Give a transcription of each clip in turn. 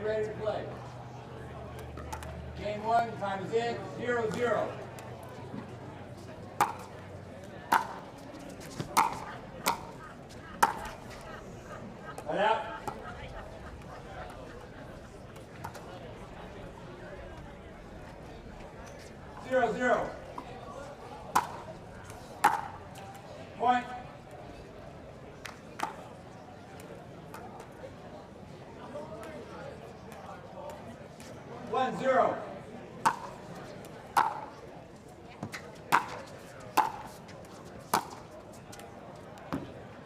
be ready to play. Game one, time is in, 0-0. Right out. Zero, zero. Point. 1-0.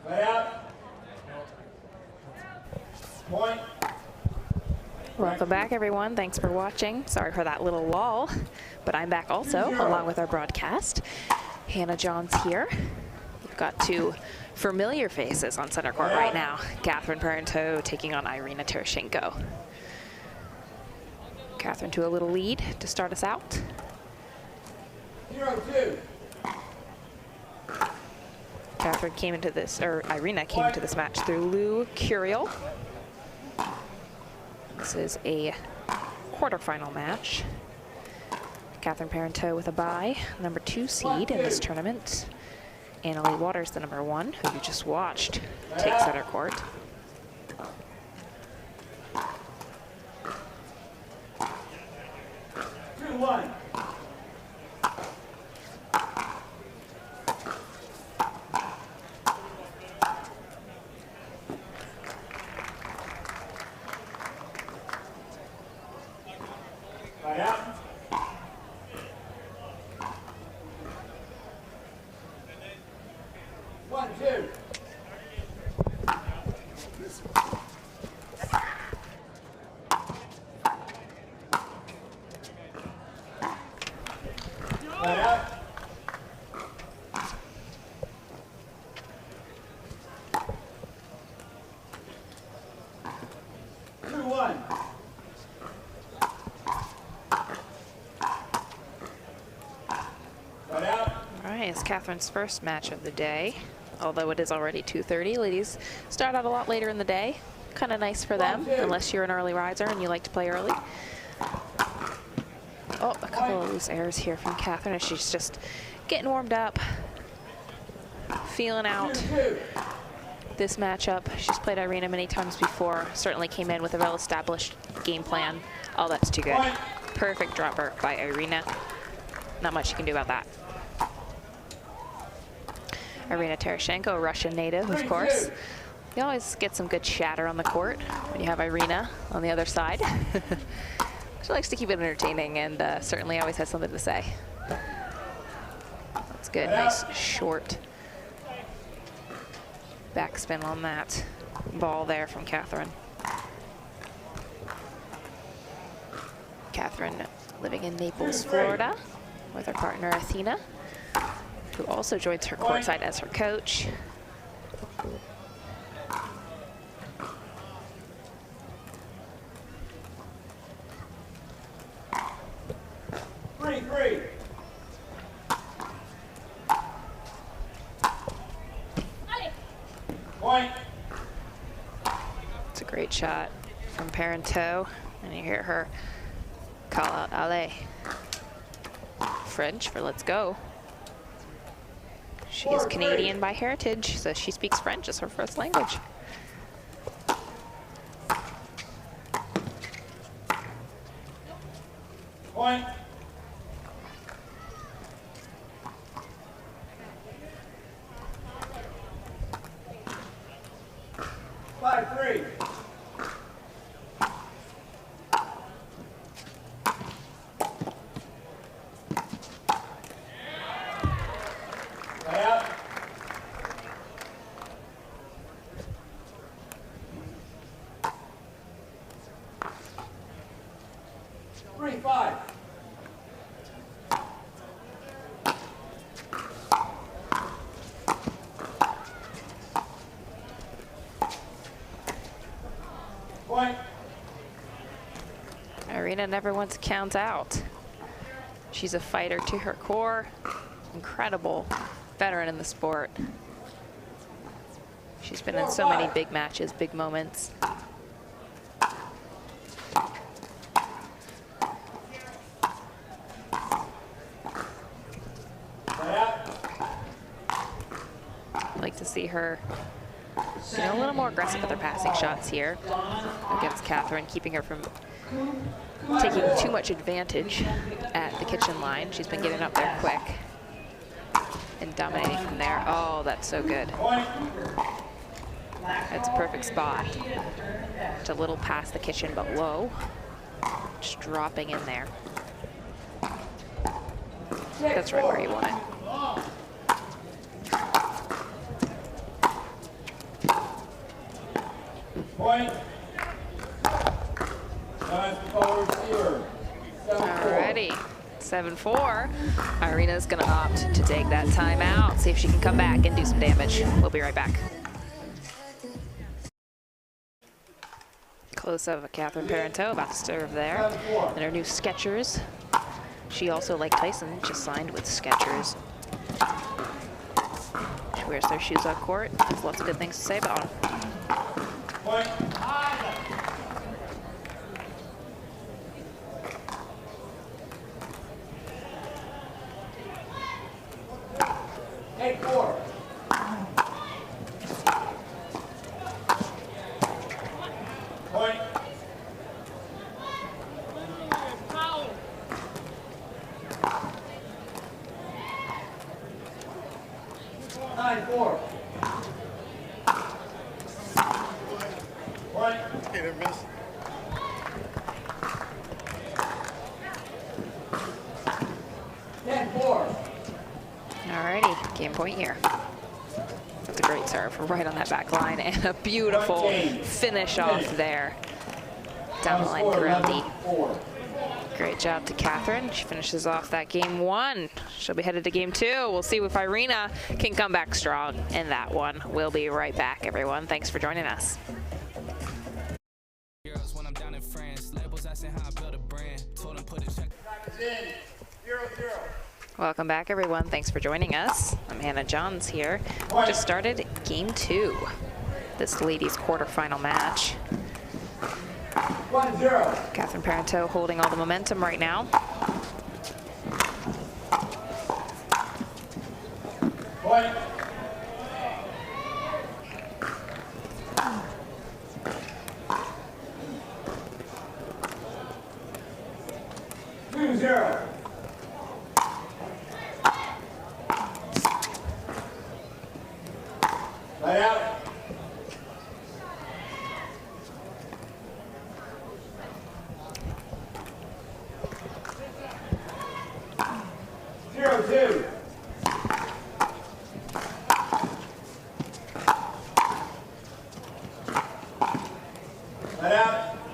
Right out. Point. Welcome back, everyone. Thanks for watching. Sorry for that little lull, but I'm back also, along with our broadcast. Hannah Johns here. We've got two familiar faces on center court right now. Catherine Parenteau taking on Irina Tereschenko. Catherine to a little lead to start us out. 0-2. Catherine came into this, or Irina came into this match through Lou Curiel. This is a quarterfinal match. Catherine Parenteau with a bye, number 2 seed in this tournament. Annalie Waters, the number 1, who you just watched take center court. One. Right out. One, two. Right out. Two, one. Right out. All right, it's Catherine's first match of the day, although it is already 2:30. Ladies start out a lot later in the day. Kind of nice for them, unless you're an early riser and you like to play early. Oh, a couple of loose errors here from Catherine as she's just getting warmed up, feeling out this matchup. She's played Irina many times before, certainly came in with a well-established game plan. Oh, that's too good. Perfect dropper by Irina. Not much you can do about that. Irina Tereschenko, a Russian native, of course. You always get some good chatter on the court when you have Irina on the other side. She likes to keep it entertaining and certainly always has something to say. That's good. Nice short backspin on that ball there from Catherine. Catherine living in Naples, Florida, with her partner Athena, who also joins her courtside as her coach. Three. Point. It's a great shot from Parenteau, and you hear her call out "Allez." French for "let's go." She is Canadian by heritage, so she speaks French as her first language. Point. 5-3. Right out. 3-5. Point. Irina never once counts out. She's a fighter to her core, incredible veteran in the sport. She's been in so many big matches, big moments. see her being a little more aggressive with her passing shots here against Catherine, keeping her from taking too much advantage at the kitchen line. She's been getting up there quick and dominating from there. Oh, that's so good. It's a perfect spot. It's a little past the kitchen, but low. Just dropping in there. That's right where you want it. Point. Alrighty, 7-4. Irina's gonna opt to take that timeout, see if she can come back and do some damage. We'll be right back. Close of Catherine Parenteau about to serve there. And her new Skechers. She also, like Tyson, just signed with Skechers. She wears their shoes on court. Has lots of good things to say about them. Point. 8-4. Point. 9-4. Point. Hit or miss. Alrighty, game point here. That's a great serve right on that back line, and a beautiful finish off there. Down the line through empty. Great job to Catherine. She finishes off that game one. She'll be headed to game two. We'll see if Irina can come back strong in that one. We'll be right back, everyone. Thanks for joining us. Welcome back, everyone. Thanks for joining us. I'm Hannah Johns here. We just started game two, this ladies quarterfinal match. 1-0. Catherine Parenteau holding all the momentum right now. Point. 2-0. Right out.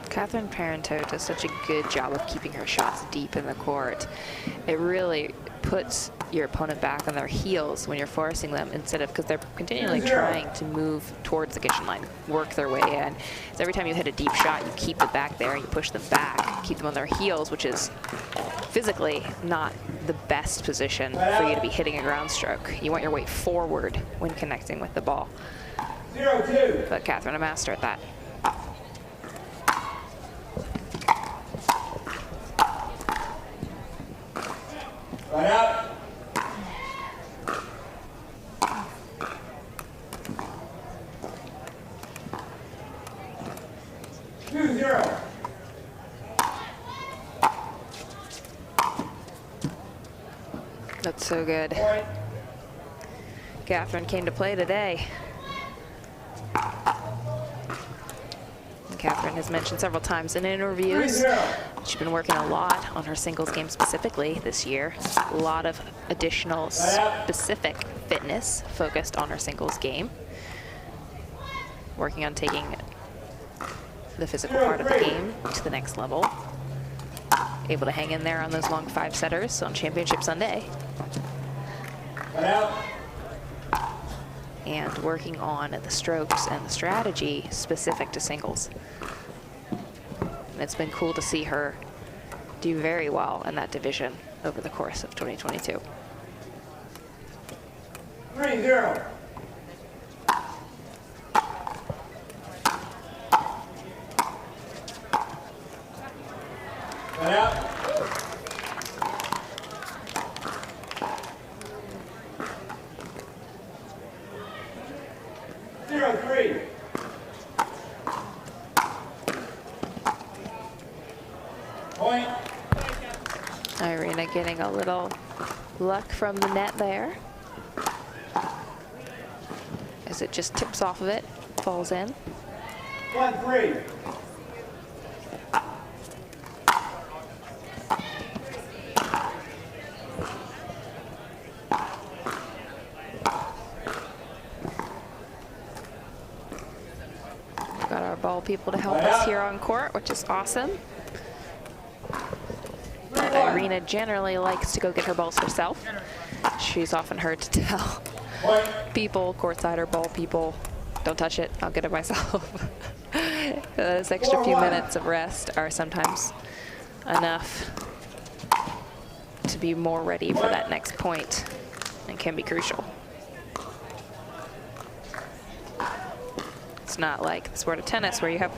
Catherine Parenteau does such a good job of keeping her shots deep in the court. It really puts your opponent back on their heels when you're forcing them, instead of, because they're continually trying to move towards the kitchen line, work their way in. So every time you hit a deep shot, you keep it back there, you push them back, keep them on their heels, which is physically not the best position for you to be hitting a ground stroke. You want your weight forward when connecting with the ball. 0-2. But Catherine, a master at that. Right out. That's so good. Catherine came to play today. And Catherine has mentioned several times in interviews, she's been working a lot on her singles game specifically this year. A lot of additional specific fitness focused on her singles game. Working on taking the physical part of the game to the next level. Able to hang in there on those long 5-setters on Championship Sunday. And working on the strokes and the strategy specific to singles. And it's been cool to see her do very well in that division over the course of 2022. 3-0. Right out. Getting a little luck from the net there. As it just tips off of it, falls in. 1-3. Got our ball people to help us here on court, which is awesome. And Irina generally likes to go get her balls herself. She's often heard to tell people, courtside or ball people, don't touch it, I'll get it myself. Those extra few minutes of rest are sometimes enough to be more ready for that next point and can be crucial. It's not like the sport of tennis where you have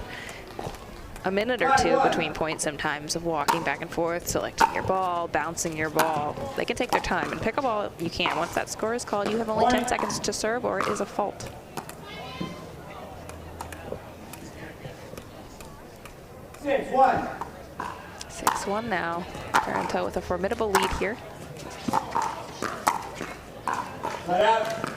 a minute or two between points sometimes of walking back and forth, selecting your ball, bouncing your ball. They can take their time. In pickleball, you can't. Once that score is called, you have only 10 seconds to serve or it is a fault. 6-1. 6-1 now. Parenteau with a formidable lead here. Let out.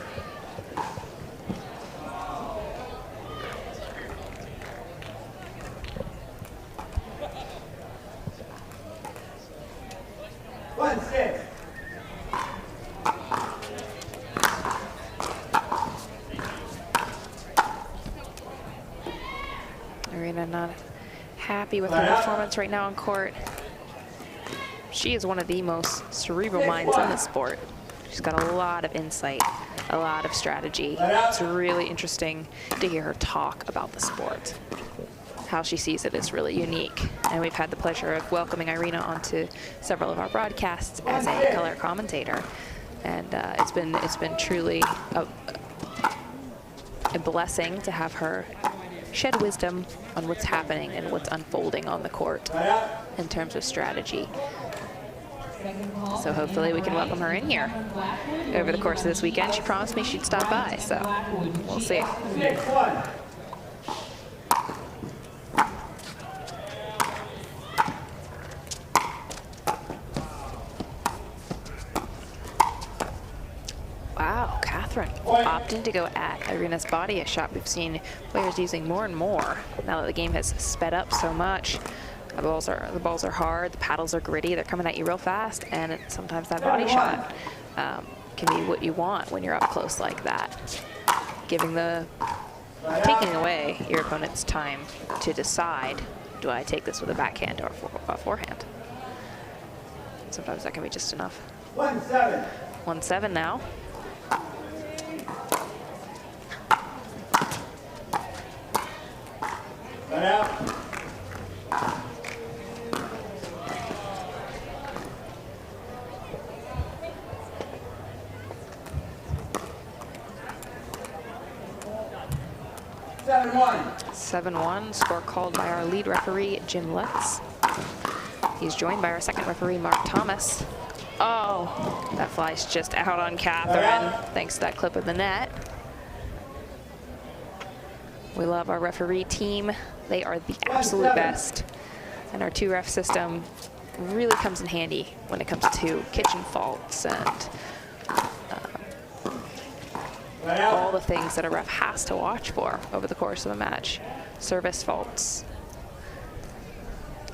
Irina not happy with her performance right now on court. She is one of the most cerebral minds in the sport. She's got a lot of insight, a lot of strategy. It's really interesting to hear her talk about the sport. How she sees it is really unique. And we've had the pleasure of welcoming Irina onto several of our broadcasts as a color commentator. And it's been truly a blessing to have her shed wisdom on what's happening and what's unfolding on the court in terms of strategy. So hopefully we can welcome her in here over the course of this weekend. She promised me she'd stop by, so we'll see. 6-1. Wow, Catherine opting to go at Irina's body, a shot we've seen players using more and more now that the game has sped up so much. The balls are hard, the paddles are gritty, they're coming at you real fast, and sometimes that body shot can be what you want when you're up close like that. Taking away your opponent's time to decide, do I take this with a backhand or a forehand? Sometimes that can be just enough. 1-7. 1-7 now. Let out. Seven one. Score called by our lead referee, Jim Lutz. He's joined by our second referee, Mark Thomas. Oh, that flies just out on Catherine, thanks to that clip of the net. We love our referee team. They are the absolute best. And our two-ref system really comes in handy when it comes to kitchen faults and all the things that a ref has to watch for over the course of a match. Service faults,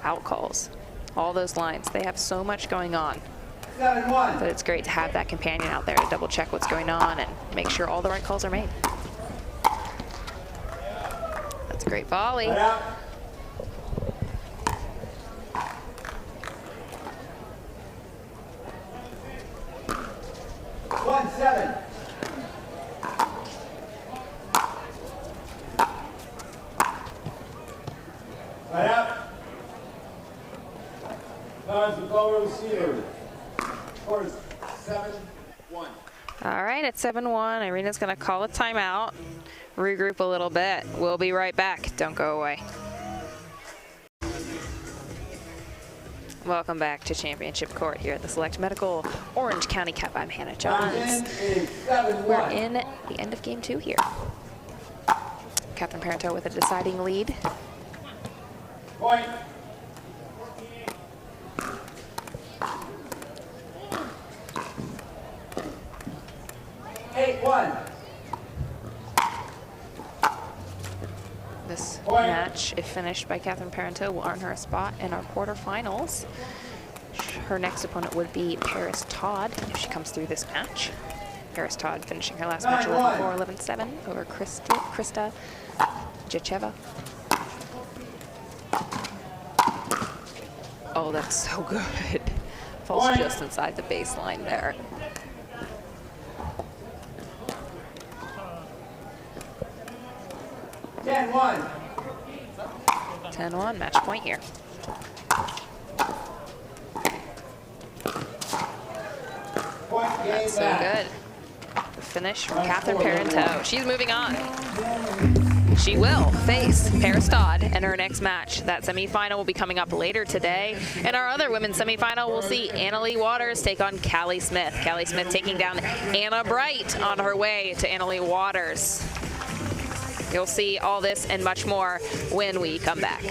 out calls, all those lines. They have so much going on. 7-1. But it's great to have that companion out there to double check what's going on and make sure all the right calls are made. That's a great volley. 1-7. Right out. Now the goal receiver. Score is 7-1. All right, at 7-1, Irina's going to call a timeout, regroup a little bit. We'll be right back. Don't go away. Welcome back to Championship Court here at the Select Medical Orange County Cup. I'm Hannah Johns. We're in the end of game 2 here. Catherine Parenteau with a deciding lead. Point. 8-1. This match, if finished by Catherine Parenteau, will earn her a spot in our quarterfinals. Her next opponent would be Paris Todd if she comes through this match. Paris Todd finishing her last match 11-4, 11-7 over Krista Jacheva. Oh, that's so good. Falls just inside the baseline there. 10-1. 10-1, match point here. That's so good. The finish from Catherine Parenteau. She's moving on. She will face Paris Todd in her next match. That semifinal will be coming up later today. In our other women's semifinal, we'll see Annalie Waters take on Callie Smith. Callie Smith taking down Anna Bright on her way to Annalie Waters. You'll see all this and much more when we come back.